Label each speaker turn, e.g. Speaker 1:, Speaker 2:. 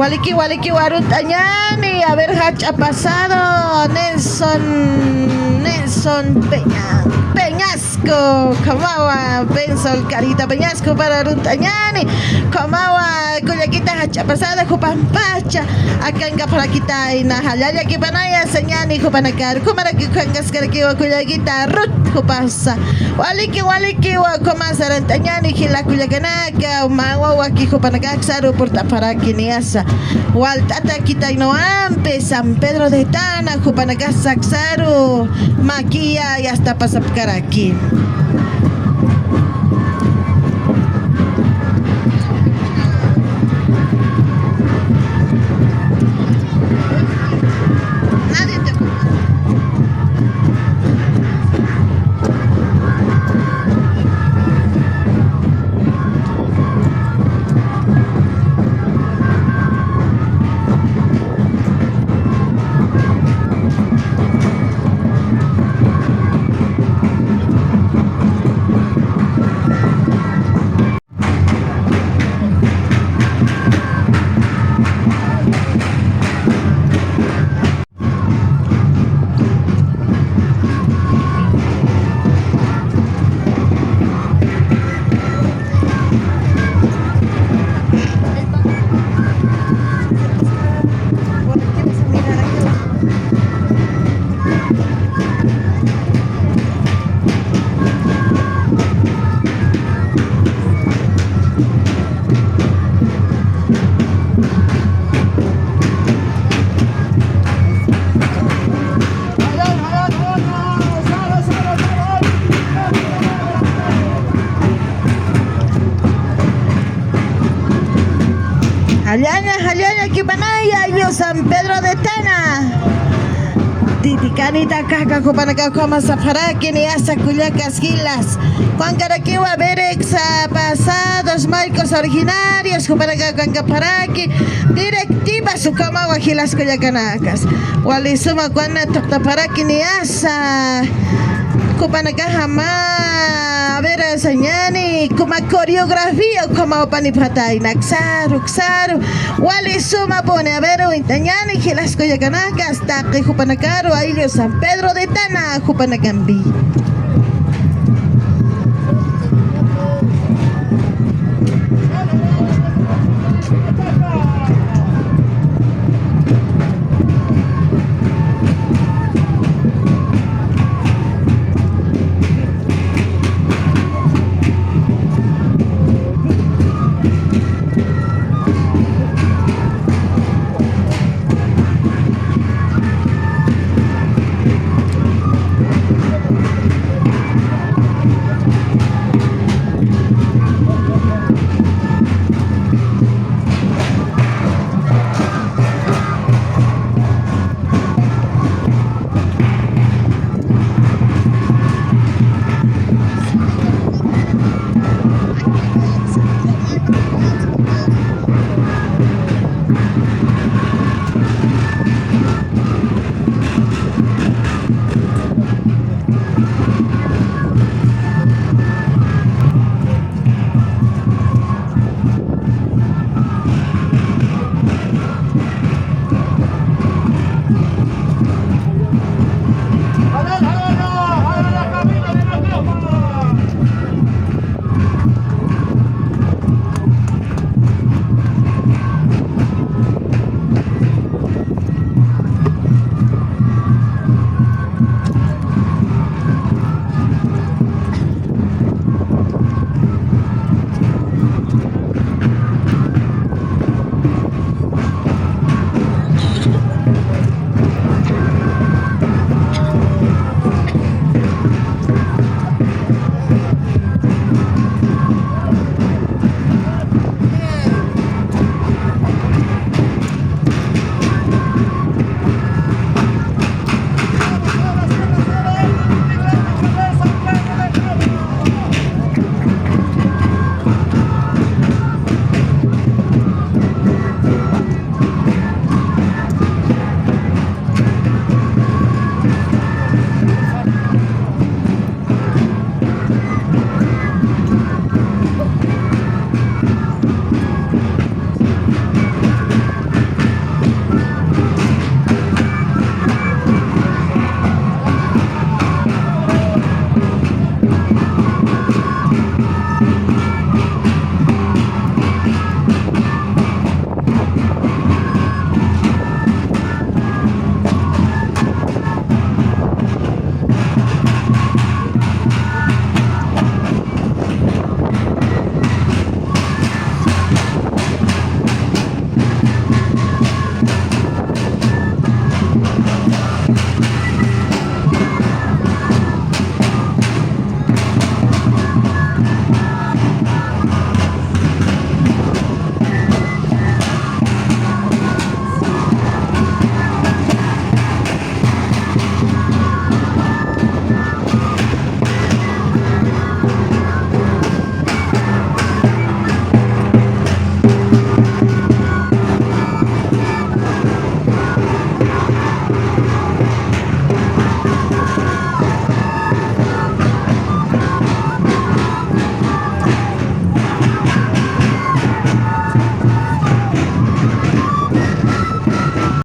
Speaker 1: Waliki warutañani, a ver, hacha pasado, Nelson Peñasco, Kamawa, Benzol Carita Peñasco para Rutañani, Kamawa, Cuyaquita hacha pasada, Jupampacha, Akanga para Quitaina, Halaya Kipanaya, Señani, Jupanakar, Kumaraki Kangaskarkiwa, Cuyaquita, Rut, Jupasa, Waliki, Comasarantañani, Gila Cuyacanaka, Mawa, Waki Jupanakaxaru, Portaparaki, Niasa, Waltata Quitainoampe, San Pedro de Tana, Jupanakaxaxaru, Maquia y hasta Pasapcaraki. Halyana Kipanaya, yo San Pedro de Tana. Titicanita caca Kupanaka Koma Safaraki ni asa Culiacas Gilas. Juan Caraquiwa Berexa pasados marcos originarios Kupanaka Kankaparaki. Directiva su cama Guajilas Culiacanacas. Walisuma Juana Toctaparaki ni asa. Kupanaka Jama. A ver, señani, como coreografía, como panipatay, naxaru, wali suma pone, a ver, intañani, que las coyacanacas, taque, jupanacaro, ahí San Pedro de Tana, Jupanagambi.